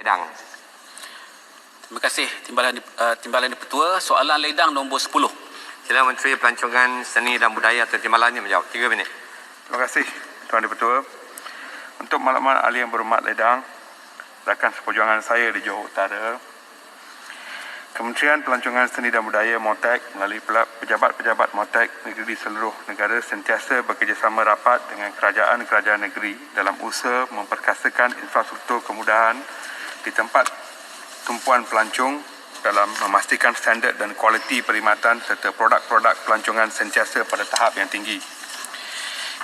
ledang. Terima kasih Timbalan Di-Pertua. Soalan ledang nombor 10. Sila Menteri Pelancongan Seni dan Budaya atau Timbalannya menjawab. 3 minit. Terima kasih Tuan Di-Pertua. Untuk maklumat ahli yang berhormat ledang, rakan seperjuangan saya di Johor Utara, Kementerian Pelancongan Seni dan Budaya MOTEK melalui pejabat-pejabat MOTEK negeri di seluruh negara sentiasa bekerjasama rapat dengan kerajaan-kerajaan negeri dalam usaha memperkasakan infrastruktur kemudahan di tempat tumpuan pelancong dalam memastikan standard dan kualiti perkhidmatan serta produk-produk pelancongan sentiasa pada tahap yang tinggi.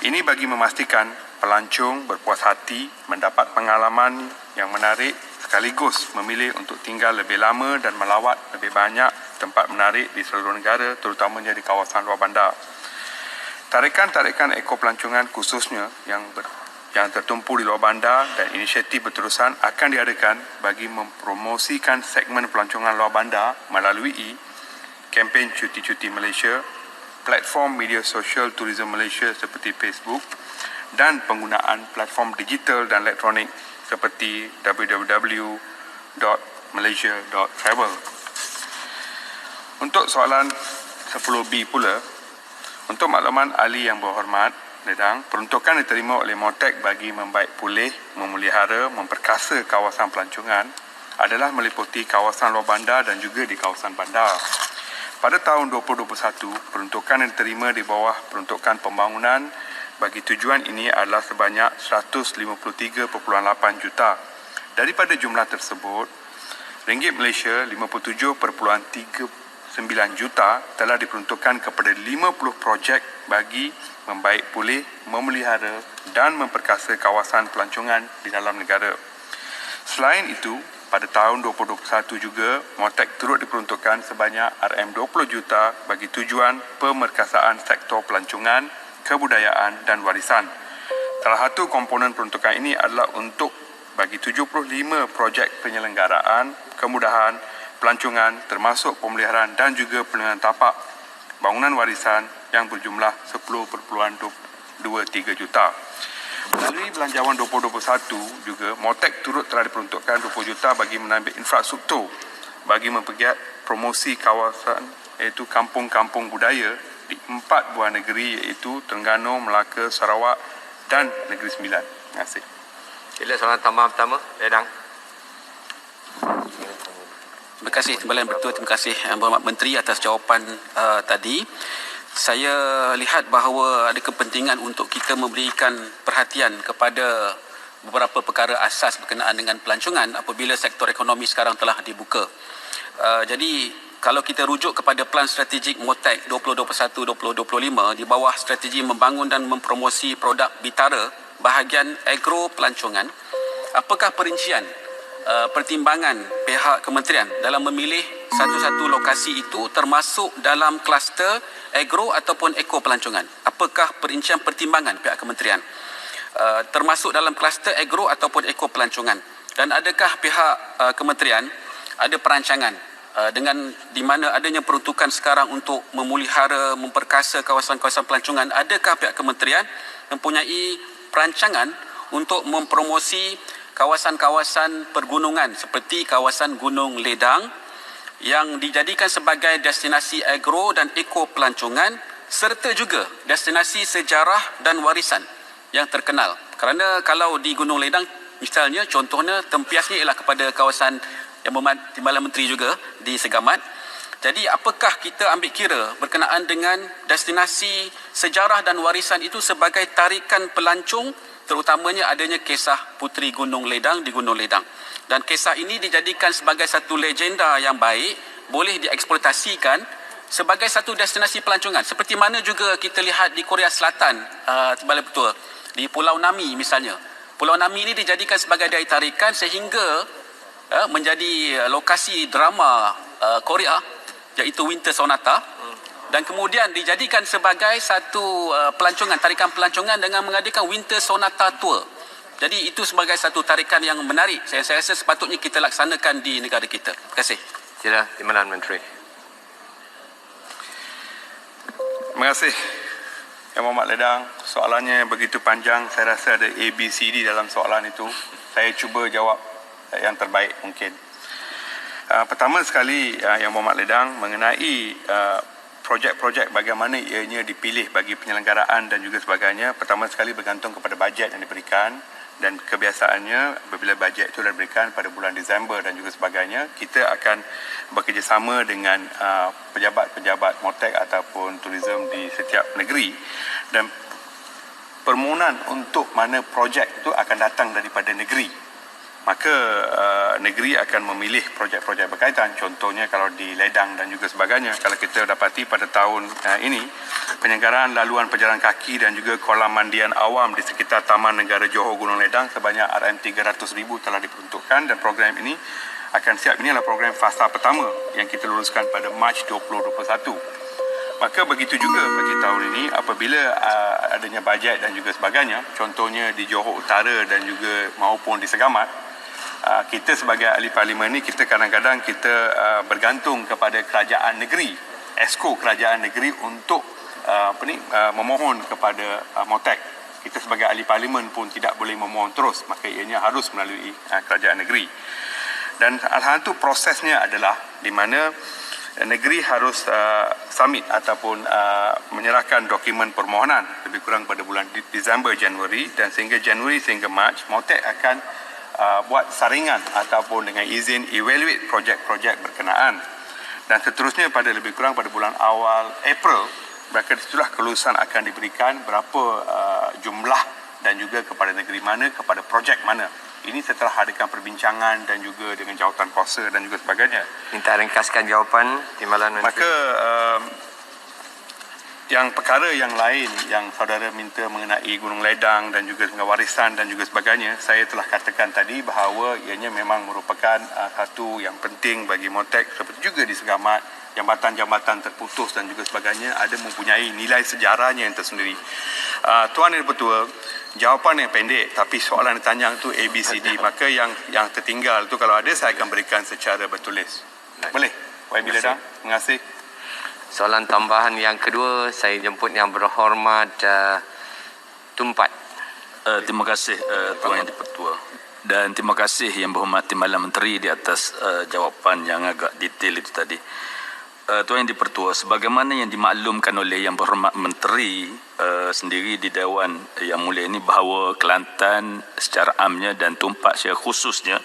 Ini bagi memastikan pelancong berpuas hati mendapat pengalaman yang menarik sekaligus memilih untuk tinggal lebih lama dan melawat lebih banyak tempat menarik di seluruh negara, terutamanya di kawasan luar bandar. Tarikan-tarikan ekopelancongan khususnya yang tertumpu di luar bandar dan inisiatif berterusan akan diadakan bagi mempromosikan segmen pelancongan luar bandar melalui kempen Cuti-Cuti Malaysia, platform media sosial tourism Malaysia seperti Facebook dan penggunaan platform digital dan elektronik seperti www.malaysia.travel. Untuk soalan 10B pula, untuk makluman ahli yang berhormat ledang, peruntukan diterima oleh MOTEK bagi membaik pulih, memelihara, memperkasa kawasan pelancongan adalah meliputi kawasan luar bandar dan juga di kawasan bandar. Pada tahun 2021, peruntukan yang diterima di bawah peruntukan pembangunan bagi tujuan ini adalah sebanyak 153.8 juta. Daripada jumlah tersebut, ringgit Malaysia 57.39 juta telah diperuntukkan kepada 50 projek bagi membaik pulih, memelihara dan memperkasa kawasan pelancongan di dalam negara. Selain itu, pada tahun 2021 juga, MOTEK turut diperuntukkan sebanyak RM20 juta bagi tujuan pemerkasaan sektor pelancongan, kebudayaan dan warisan. Salah satu komponen peruntukan ini adalah untuk bagi 75 projek penyelenggaraan, kemudahan, pelancongan termasuk pemeliharaan dan juga penerangan tapak bangunan warisan yang berjumlah 10.23 juta. Melalui Belanjawan 2021 juga, MOTEK turut telah diperuntukkan 20 juta bagi menambah infrastruktur bagi mempergiat promosi kawasan iaitu kampung-kampung budaya di 4 buah negeri iaitu Terengganu, Melaka, Sarawak dan Negeri Sembilan. Terima kasih. Sila soalan tambahan pertama, ledang. Terima kasih Timbalan Di-Pertua. Terima kasih Yang Berhormat Menteri atas jawapan tadi. Saya lihat bahawa ada kepentingan untuk kita memberikan perhatian kepada beberapa perkara asas berkenaan dengan pelancongan apabila sektor ekonomi sekarang telah dibuka. Jadi kalau kita rujuk kepada Plan Strategik MOTEK 2021-2025 di bawah strategi membangun dan mempromosi produk Bitara bahagian agro pelancongan, apakah perincian pertimbangan pihak kementerian dalam memilih satu-satu lokasi itu termasuk dalam kluster agro ataupun eko pelancongan? Apakah perincian pertimbangan pihak kementerian termasuk dalam kluster agro ataupun eko pelancongan? Dan adakah pihak kementerian ada perancangan dengan di mana adanya peruntukan sekarang untuk memulihara, memperkasa kawasan-kawasan pelancongan, adakah pihak kementerian mempunyai perancangan untuk mempromosi kawasan-kawasan pergunungan seperti kawasan Gunung Ledang yang dijadikan sebagai destinasi agro dan eko pelancongan serta juga destinasi sejarah dan warisan yang terkenal? Kerana kalau di Gunung Ledang misalnya, contohnya tempiasnya ialah kepada kawasan Yang Berhormat Timbalan Menteri juga di Segamat. Jadi apakah kita ambil kira berkenaan dengan destinasi sejarah dan warisan itu sebagai tarikan pelancong, terutamanya adanya kisah Puteri Gunung Ledang di Gunung Ledang. Dan kisah ini dijadikan sebagai satu legenda yang baik, boleh dieksploitasikan sebagai satu destinasi pelancongan. Seperti mana juga kita lihat di Korea Selatan, Timbalan Di-Pertua, di Pulau Nami misalnya. Pulau Nami ini dijadikan sebagai daya tarikan sehingga menjadi lokasi drama Korea iaitu Winter Sonata dan kemudian dijadikan sebagai satu pelancongan, tarikan pelancongan dengan mengadakan Winter Sonata Tour. Jadi itu sebagai satu tarikan yang menarik. Saya rasa sepatutnya kita laksanakan di negara kita. Terima kasih. Sila Timbalan Menteri. Terima kasih Yang Berhormat Ledang. Soalannya begitu panjang, saya rasa ada ABCD dalam soalan itu. Saya cuba jawab yang terbaik mungkin. Pertama sekali Yang Berhormat Ledang mengenai projek-projek bagaimana ianya dipilih bagi penyelenggaraan dan juga sebagainya, pertama sekali bergantung kepada bajet yang diberikan, dan kebiasaannya apabila bajet itu diberikan pada bulan Disember dan juga sebagainya, kita akan bekerjasama dengan pejabat-pejabat MOTEK ataupun turism di setiap negeri, dan permohonan untuk mana projek itu akan datang daripada negeri. Maka negeri akan memilih projek-projek berkaitan. Contohnya kalau di Ledang dan juga sebagainya, kalau kita dapati pada tahun ini, penyelenggaraan laluan pejalan kaki dan juga kolam mandian awam di sekitar Taman Negara Johor Gunung Ledang sebanyak RM300,000 telah diperuntukkan, dan program ini akan siap. Ini adalah program fasa pertama yang kita luluskan pada Mac 2021. Maka begitu juga bagi tahun ini, apabila adanya bajet dan juga sebagainya, contohnya di Johor Utara dan juga maupun di Segamat, kita sebagai ahli parlimen ni, kita kadang-kadang bergantung kepada kerajaan negeri, esko kerajaan negeri untuk memohon kepada MOTEK. Kita sebagai ahli parlimen pun tidak boleh memohon terus, maka ianya harus melalui kerajaan negeri. Dan hal itu prosesnya adalah di mana negeri harus submit ataupun menyerahkan dokumen permohonan lebih kurang pada bulan Disember, Januari, dan sehingga Januari sehingga Mac, MOTEK akan buat saringan ataupun dengan izin evaluate projek-projek berkenaan, dan seterusnya pada lebih kurang pada bulan awal April, maka itulah kelulusan akan diberikan berapa jumlah dan juga kepada negeri mana, kepada projek mana. Ini setelah adakan perbincangan dan juga dengan jawatan kuasa dan juga sebagainya. Minta ringkaskan jawapan Timbalan Menteri. Maka yang perkara yang lain yang saudara minta mengenai Gunung Ledang dan juga warisan dan juga sebagainya, saya telah katakan tadi bahawa ianya memang merupakan satu yang penting bagi MOTEK, seperti juga di Segamat, jambatan-jambatan terputus dan juga sebagainya ada mempunyai nilai sejarahnya yang tersendiri. Tuan Yang Dipertua, jawapan yang pendek tapi soalan yang panjang tu ABCD, maka yang tertinggal tu kalau ada saya akan berikan secara bertulis. Boleh? YB Ledang, terima kasih. Soalan tambahan yang kedua, saya jemput Yang Berhormat Tumpat. Terima kasih Tuan Yang Dipertua, dan terima kasih Yang Berhormat Timbalan Menteri di atas jawapan yang agak detail itu tadi. Tuan Yang Dipertua, sebagaimana yang dimaklumkan oleh Yang Berhormat Menteri sendiri di Dewan Yang Mulia ini, bahawa Kelantan secara amnya dan Tumpat secara khususnya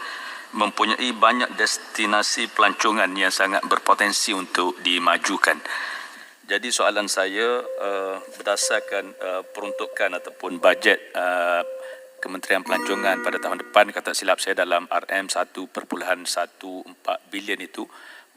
mempunyai banyak destinasi pelancongan yang sangat berpotensi untuk dimajukan. Jadi soalan saya berdasarkan peruntukan ataupun bajet Kementerian Pelancongan pada tahun depan, kata silap saya dalam RM1.14 bilion itu,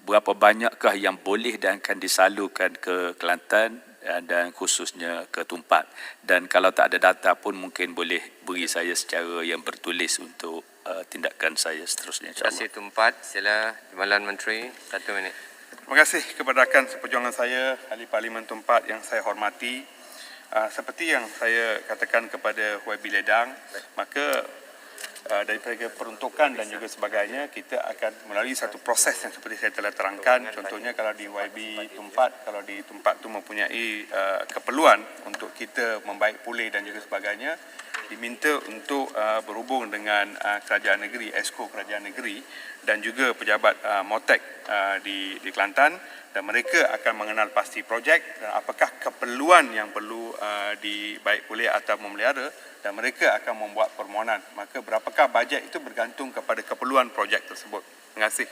berapa banyakkah yang boleh dan akan disalurkan ke Kelantan dan khususnya ke Tumpat? Dan kalau tak ada data pun mungkin boleh beri saya secara yang bertulis untuk tindakan saya seterusnya. Terima kasih Tumpat. Sila Timbalan Menteri, 1 minit. Terima kasih kepada rakan seperjuangan saya, Ahli Parlimen Tumpat yang saya hormati. Seperti yang saya katakan kepada YB Ledang, maka daripada peruntukan dan juga sebagainya, kita akan melalui satu proses yang seperti saya telah terangkan. Contohnya kalau di YB Tumpat, kalau di Tumpat itu mempunyai keperluan untuk kita membaik pulih dan juga sebagainya, diminta untuk berhubung dengan kerajaan negeri, esko kerajaan negeri dan juga pejabat MOTEK di Kelantan, dan mereka akan mengenal pasti projek dan apakah keperluan yang perlu dibaik pulih atau memelihara, dan mereka akan membuat permohonan. Maka berapakah bajet itu bergantung kepada keperluan projek tersebut. Terima kasih.